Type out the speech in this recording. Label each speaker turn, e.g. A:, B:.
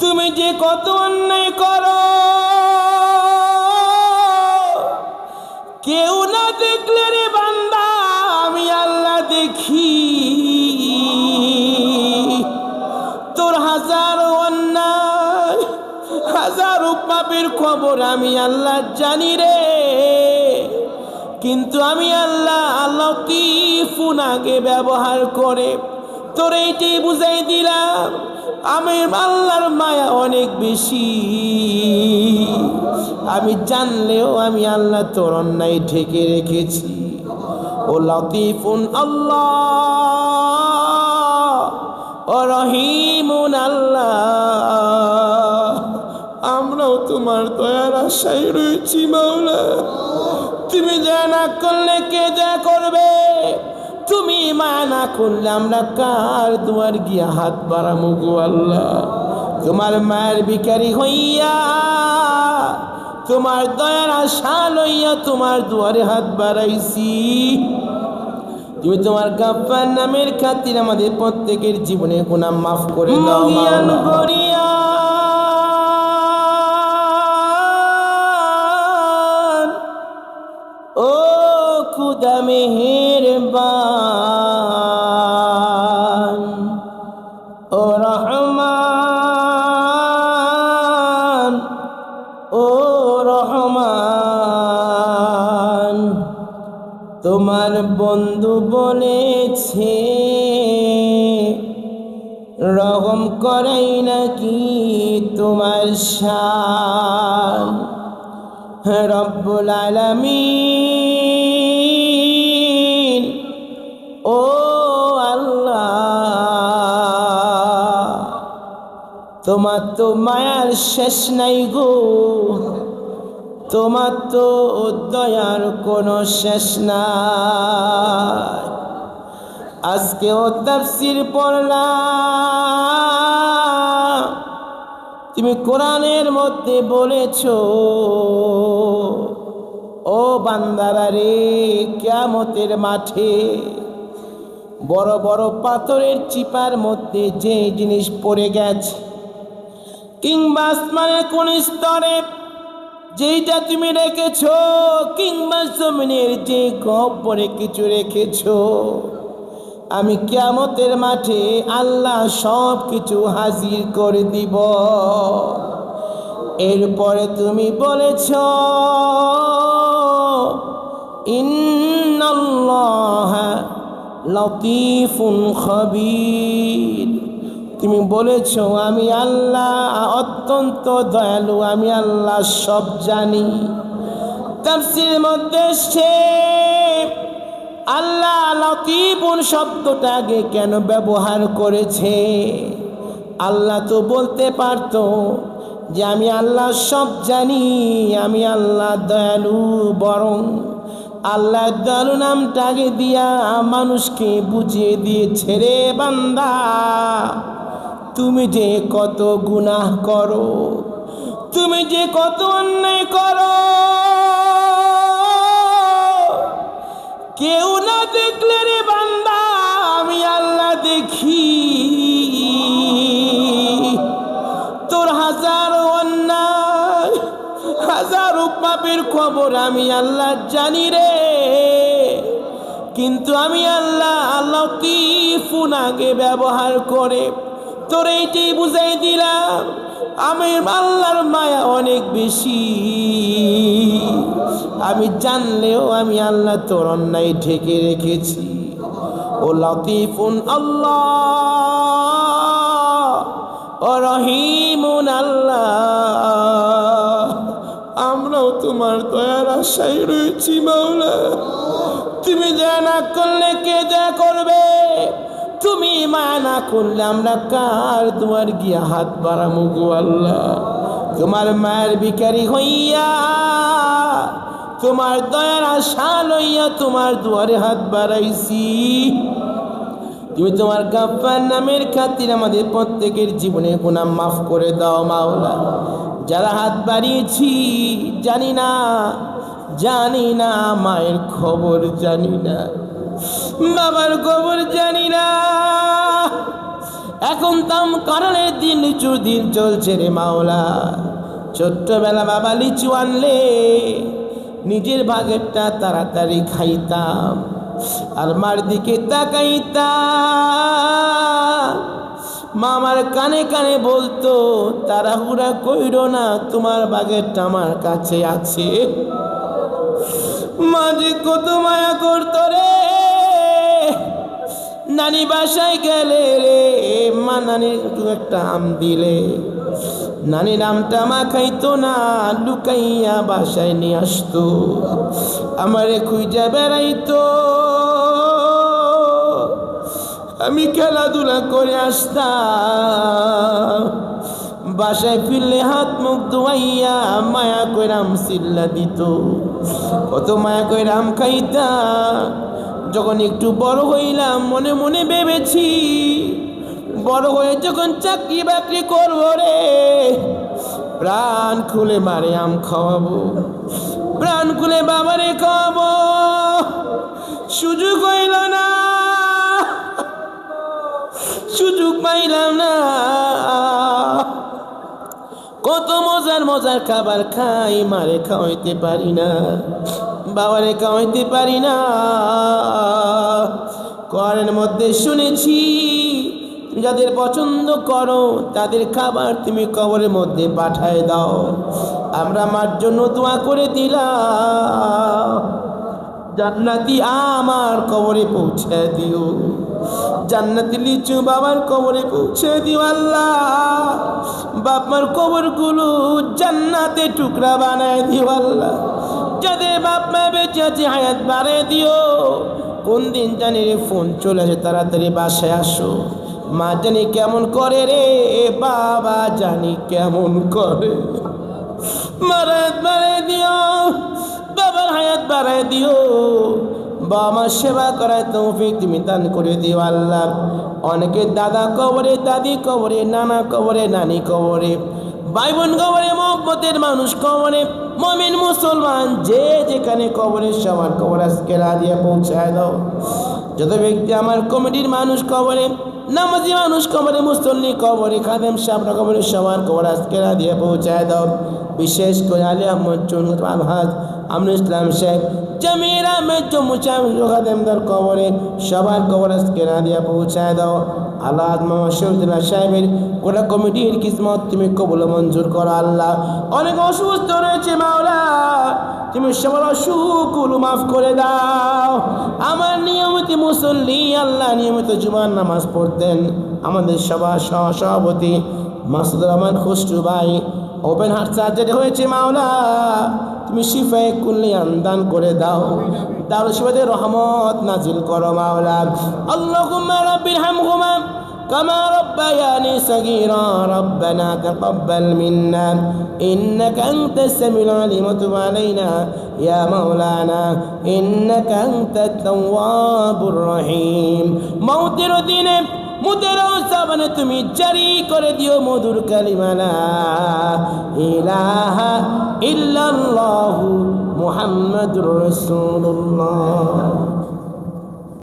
A: তুমি যে কত অন্যায় করো, কেউ না দেখলে রে বান্দা আমি আল্লাহ দেখি। তোর হাজারো অন্যায়, হাজারো পাপের খবর আমি আল্লাহ জানি রে, কিন্তু আমি আল্লাহ লতীফুন আগে ব্যবহার করে তোর এইটাই বুঝাই দিলাম আমি আল্লাহর মায়া অনেক বেশি। আমি জানলেও আমি আল্লাহ তোর অন্যায় ঢেকে রেখেছি। ও লতীফুন আল্লাহ, ও রহিমুন আল্লাহ, আমরাও তোমার দয়ার আশায় রয়েছি মাওলা। তুমি যা না করলে কে যা করবে, তুমি মায়া না করলে আমরা কার দুয়ার গিয়া হাত বাড়ামু গো আল্লাহ। তোমার মায়ের ভিখারি হইয়া, তোমার দয়ার আশা লইয়া তোমার দুয়ারে হাত বাড়াইছি। তুমি তোমার গাফফার নামের খাতির আমাদের প্রত্যেকের জীবনে গুনাহ মাফ করে দাও মাওলা। ও খুদা মেহেরবান, ও রহমান, ও রহমান, তোমার বন্ধু বলেছে রহম করাই নাকি তোমার শান। রব্বুল আলামিন, ও আল্লাহ, তোমার তো মায়ার শেষ নাই গো, তোমার তো দয়ার কোনো শেষ নাই। আজকে ও তাফসীর পড়লাম, তুমি কোরআনের মধ্যে বলেছো ও বান্দারা রে, কিয়ামতের মাঠে বড় বড় পাথরের চিপার মধ্যে যে জিনিস পড়ে গেছে, কিংবা আসমানের কোন স্তরে যেইটা তুমি রেখেছো, কিংবা জমিনের যে গহ্বরে কিছু রেখেছো, আমি কিয়ামতের মাঠে আল্লাহ সব কিছু হাজির করে দিব। এরপরে তুমি বলেছ ইন্নাল্লাহা লতীফুন খবীর, তুমি বলেছ আমি আল্লাহ অত্যন্ত দয়ালু, আমি আল্লাহ সব জানি। তাফসীরের মধ্যে সে আল্লাহ লতীফুন শব্দটা আগে কেন ব্যবহার করেছে? আল্লাহ তো বলতে পারতো যে আমি আল্লাহ সব জানি, আমি আল্লাহ দয়ালু, বরং আল্লাহ দয়ালু নামটা আগে দিয়া মানুষকে বুঝিয়ে দিয়েছে রে বান্দা তুমি যে কত গুনাহ করো, তুমি যে কত অন্যায় করো, কেউ না দেখলে রে বান্দা আমি আল্লাহ দেখি। তোর হাজারো অন্যায়, হাজারো পাপের খবর আমি আল্লাহ জানি রে, কিন্তু আমি আল্লাহ লতীফুন আগে ব্যবহার করে তোর এইটাই বুঝাই দিলাম আমি আল্লাহর মায়া অনেক বেশি। আমি জানলেও আমি আল্লাহ তোর অন্যায় ঢেকে রেখেছি। ও লতীফুন আল্লাহ, ও রহিমুন আল্লাহ, আমরাও তোমার দয়ার আশায় রয়েছি মাওলা। তুমি যা না করলে কে যা করবে, তুমি মায়া না করলে আমরা কার দুয়ার গিয়া হাত বাড়ামু গো আল্লাহ। তোমার মায়ের ভিখারি হইয়া, তোমার দয়ার আশা লইয়া তোমার দুয়ারে হাত বাড়াইছি। তুমি তোমার গাফফার নামের খাতির আমাদের প্রত্যেকের জীবনে গুনাহ মাফ করে দাও মাওলা। যারা হাত বাড়িয়েছি জানি না, জানি না, মায়ের খবর জানি না, বাবার খবর জানি না, এখন তাম কারণে দিন লিচুর দিন চলছে রে মাওলা। ছোট্টবেলা বাবা লিচু আনলে নিজের ভাগেরটা তাড়াতাড়ি খাইতাম, আর মার দিকে তাকাইতাম। মামার কানে কানে বলতো, তাড়াহুড়া কইরো না, তোমার বাগেরটা আমার কাছে আছে। মাঝে কত মায়া করতো রে। নানি বাসায় গেলে রে, মা নানির একটা আম দিলে, নানির আমটা মা খাইতো না, লুকাইয়া বাসায় নিয়ে আসতো, আমারে খুঁজা বেড়াইতো। আমি খেলাধুলা করে আসতাম, বাসায় ফিরলে হাত মুখ ধোয়াইয়া মায়া কইরাম সিল্লা দিত। কত মায়া কইরাম খাইতাম। যখন একটু বড় হইলাম মনে মনে ভেবেছি, বড় হয়ে যখন চাকরি বাকরি করবো রে, প্রাণ খুলে মারে আম খাওয়াবো, প্রাণ খুলে বাবারে খাওয়াবো। সুযোগ হইল না, সুযোগ পাইলাম না। কত মজার মজার খাবার খাই, মারে খাওয়াইতে পারি না, বাবারে খাওয়াইতে পারি না। কোরআনের মধ্যে শুনেছি, যাদের পছন্দ করো তাদের খাবার তুমি কবরের মধ্যে পাঠায় দাও। আমরা মার জন্য দোয়া করে দিলাম, জান্নাতি আমার কবরে পৌঁছে দিও, জান্নাতি লিচু বাবার কবরে পৌঁছে দিও। আল্লাহ বাপমার কবরগুলো জান্নাতে টুকরা বানায় দিও। আল্লাহ যাদের বাপ মা বেঁচে আছে হায়াত বাড়ায় দিও। কোন দিন জানি রে ফোন চলে আসে, তাড়াতাড়ি বাসায় আসো। মা জানি কেমন করে রে, বাবা জানি কেমন করে। মার হায়াত বাড়ায় দিও, বাবার হায়াত বাড়ায় দিও। বাবা মার সেবা করায় তৌফিক তুমি দান করে দিও। আল্লাহ অনেকে দাদা কবরে, দাদি কবরে, নানা কবরে, নানি কবরে, ভাই বোন কবরে, মহব্বতের মানুষ কবরে, মুমিন মুসলমান যে যেখানে কবরে সবার কবর আজকে রাজিয়া পৌঁছায় দাও। যত ব্যক্তি আমার কমিটির মানুষ কবরে, নামাজি মানুষ কবরে, মুসল্লি কবরে, খাদেম সাহেবরা কবরে, সবার কবর আজকে রাজিয়া পৌঁছায় দাও। বিশেষ করে আলী আহমদ চৌধুরী আলহাজ আমরুল ইসলাম সাহেব, জামির আহমেদ জম্মু খাদেমদার কবরে সবার কবর আজকে রাজিয়া পৌঁছায় দাও। আল্লাহ মামা শহীদুল্লাহ সাহেবের গোটা কমিটির কিসমত তুমি কবুল মঞ্জুর করো। আল্লাহ অনেক অসুস্থ রয়েছে মাওলা, তুমি সবার অসুখগুলো মাফ করে দাও। আমার নিয়মিত মুসল্লি আল্লাহ নিয়মিত জুমার নামাজ পড়তেন, আমাদের সবার সভাপতি মাসুদুর রহমান খুশরু ভাই ওপেন হার্ট সার্জারি হয়েছে মাওলা, তুমি শিফায়ে কুল্লিয়ান দান করে দাও, দারুল শিফাতে রহমত নাজিল করো মাওলা। আল্লাহুম্মা রাব্বির হামহুমা كما ربياني صغيرا ربنا تقبل منا إنك أنت السميع العليم وتب علينا يا مولانا إنك أنت التواب الرحيم موتر دين মুদের সাবানে তুমি জারি করে দিও মধুর কালিমা লা ইলাহা ইল্লাল্লাহু মুহাম্মাদুর রাসূলুল্লাহ।